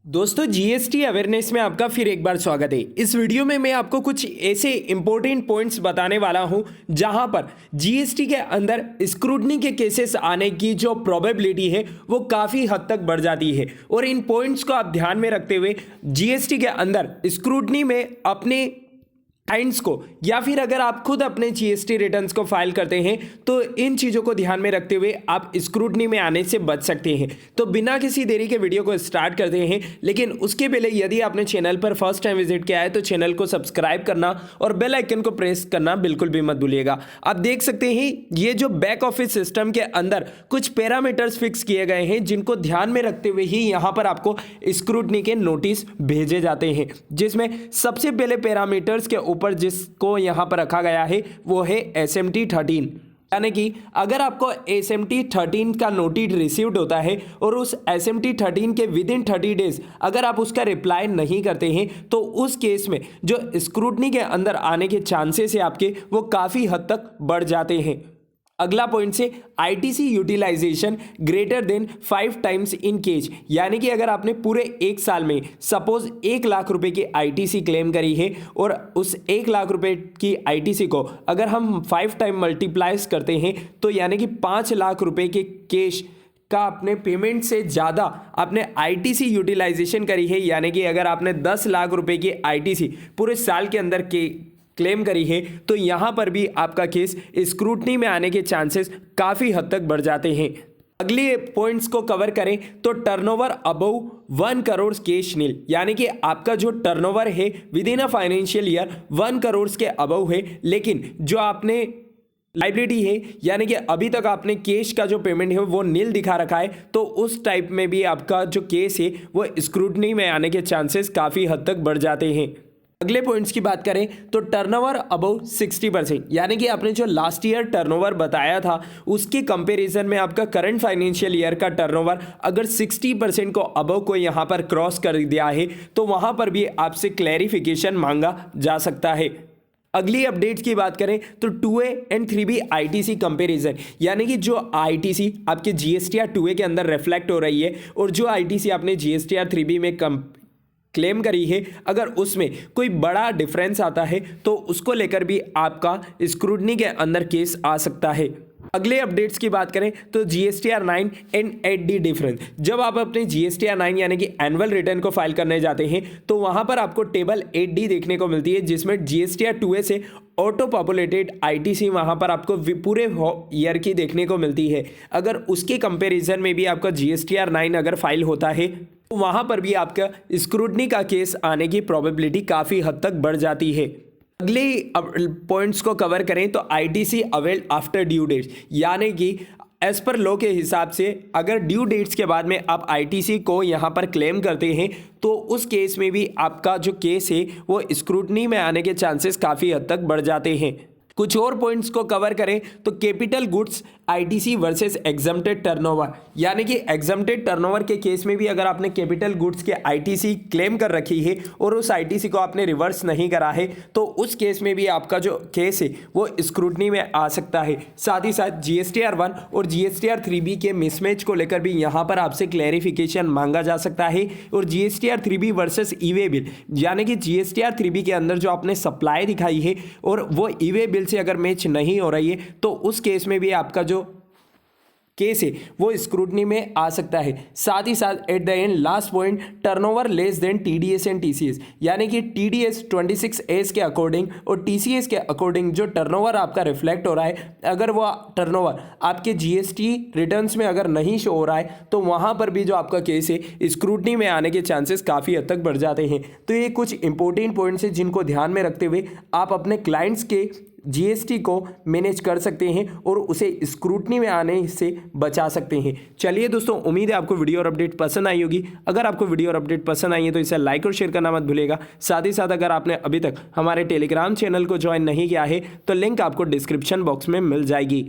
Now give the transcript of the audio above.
दोस्तों GST awareness में आपका फिर एक बार स्वागत है। इस वीडियो में मैं आपको कुछ ऐसे इंपॉर्टेंट पॉइंट्स बताने वाला हूं जहां पर जीएसटी के अंदर स्क्रूटनी के केसेस आने की जो प्रोबेबिलिटी है वो काफ़ी हद तक बढ़ जाती है। और इन पॉइंट्स को आप ध्यान में रखते हुए जीएसटी के अंदर स्क्रूटनी में अपने क्लाइंट्स को या फिर अगर आप खुद अपने जीएसटी रिटर्न्स को फाइल करते हैं तो इन चीज़ों को ध्यान में रखते हुए आप स्क्रूटनी में आने से बच सकते हैं। तो बिना किसी देरी के वीडियो को स्टार्ट करते हैं, लेकिन उसके पहले यदि आपने चैनल पर फर्स्ट टाइम विजिट किया है तो चैनल को सब्सक्राइब करना और बेल आइकन को प्रेस करना बिल्कुल भी मत भूलिएगा। आप देख सकते हैं ये जो बैक ऑफिस सिस्टम के अंदर कुछ पैरामीटर्स फिक्स किए गए हैं जिनको ध्यान में रखते हुए ही यहाँ पर आपको स्क्रूटनी के नोटिस भेजे जाते हैं, जिसमें सबसे पहले पैरामीटर्स के ऊपर जिसको यहां पर रखा गया है वो है SMT 13। यानी कि अगर आपको SMT 13 का नोटिस रिसीव्ड होता है और उस SMT 13 के विद इन 30 डेज अगर आप उसका रिप्लाई नहीं करते हैं तो उस केस में जो स्क्रूटनी के अंदर आने के चांसेस है आपके वो काफ़ी हद तक बढ़ जाते हैं। अगला पॉइंट से ITC utilisation greater than 5 times in case, यानी कि अगर आपने पूरे एक साल में सपोज 1 लाख रुपए की आईटीसी क्लेम करी है और उस 1 लाख रुपए की आईटीसी को अगर हम 5 टाइम मल्टीप्लाइज करते हैं तो यानी कि 5 लाख रुपए के कैश का अपने पेमेंट से ज़्यादा आपने आईटीसी यूटिलाइजेशन करी है, यानी कि अगर आपने 10 लाख रुपए की आईटीसी पूरे साल के अंदर के क्लेम करी है तो यहाँ पर भी आपका केस स्क्रूटनी में आने के चांसेस काफ़ी हद तक बढ़ जाते हैं। अगले पॉइंट्स को कवर करें तो टर्नओवर अबव 1 करोड़ कैश नील, यानी कि आपका जो टर्नओवर है with in a financial year 1 crore के अबव है, लेकिन जो आपने लाइबिलिटी है यानी कि अभी तक आपने कैश का जो पेमेंट है वो नील दिखा रखा है, तो उस टाइप में भी आपका जो केस है वो स्क्रूटनी में आने के चांसेस काफ़ी हद तक बढ़ जाते हैं। अगले पॉइंट्स की बात करें तो टर्नओवर अबव 60%, यानी कि आपने जो लास्ट ईयर टर्नओवर बताया था उसके कंपैरिजन में आपका करंट फाइनेंशियल ईयर का टर्नओवर अगर 60% को अबव को यहाँ पर क्रॉस कर दिया है तो वहाँ पर भी आपसे क्लैरिफिकेशन मांगा जा सकता है। अगली अपडेट्स की बात करें तो 2A and 3B ITC comparison, यानी कि जो आईटीसी आपके जीएसटीआर 2A के अंदर रिफ्लेक्ट हो रही है और जो आईटीसी आपने जीएसटीआर 3B में क्लेम करी है, अगर उसमें कोई बड़ा डिफरेंस आता है तो उसको लेकर भी आपका स्क्रूटनी के अंदर केस आ सकता है। अगले अपडेट्स की बात करें तो जीएसटीआर 9 एंड 8D डिफरेंस, जब आप अपने जीएसटीआर 9 यानी कि एनुअल रिटर्न को फाइल करने जाते हैं तो वहां पर आपको टेबल 8D देखने को मिलती है जिसमें जीएसटीआर 2A से ऑटो पॉपुलेटेड आईटीसी वहां पर आपको पूरे ईयर की देखने को मिलती है। अगर उसके कंपैरिजन में भी आपका जीएसटीआर 9 अगर फाइल होता है तो वहां पर भी आपका स्क्रूटनी का केस आने की प्रोबेबिलिटी काफ़ी हद तक बढ़ जाती है। अगले पॉइंट्स को कवर करें तो ITC availed after due dates, यानी कि एज पर लॉ के हिसाब से अगर ड्यू डेट्स के बाद में आप आईटीसी को यहाँ पर क्लेम करते हैं तो उस केस में भी आपका जो केस है वो स्क्रूटनी में आने के चांसेस काफ़ी हद तक बढ़ जाते हैं। कुछ और पॉइंट्स को कवर करें तो capital goods ITC versus exempted turnover, यानी कि एग्जम्प्टेड टर्नओवर के केस में भी अगर आपने कैपिटल गुड्स के आईटीसी क्लेम कर रखी है और उस आईटीसी को आपने रिवर्स नहीं करा है तो उस केस में भी आपका जो केस है वो स्क्रूटनी में आ सकता है। साथ ही साथ जीएसटीआर 1 और जीएसटीआर 3B के मिसमैच को लेकर भी यहाँ पर आपसे क्लैरिफिकेशन मांगा जा सकता है। और GSTR 3B versus e-way bill, यानी कि जीएसटीआर 3B के अंदर जो आपने सप्लाई दिखाई है और वो ई-वे बिल से अगर मैच नहीं हो रही है तो उस केस में भी आपका जो केस है वो स्क्रूटनी में आ सकता है। साथ ही साथ at the end last point turnover less than TDS and TCS, यानी कि टीडीएस 26A के अकॉर्डिंग और टीसीएस के अकॉर्डिंग जो टर्नओवर आपका रिफ्लेक्ट हो रहा है, अगर वो टर्नओवर आपके जीएसटी रिटर्न्स में अगर नहीं शो हो रहा है तो वहाँ पर भी जो आपका केस है स्क्रूटनी में आने के चांसेस काफ़ी हद तक बढ़ जाते हैं। तो ये कुछ इंपॉर्टेंट पॉइंट्स हैं जिनको ध्यान में रखते हुए आप अपने क्लाइंट्स के जीएसटी को मैनेज कर सकते हैं और उसे स्क्रूटनी में आने से बचा सकते हैं। चलिए दोस्तों, उम्मीद है आपको वीडियो और अपडेट पसंद आई होगी। अगर आपको वीडियो और अपडेट पसंद आई है तो इसे लाइक और शेयर करना मत भूलिएगा। साथ ही साथ अगर आपने अभी तक हमारे टेलीग्राम चैनल को ज्वाइन नहीं किया है तो लिंक आपको डिस्क्रिप्शन बॉक्स में मिल जाएगी।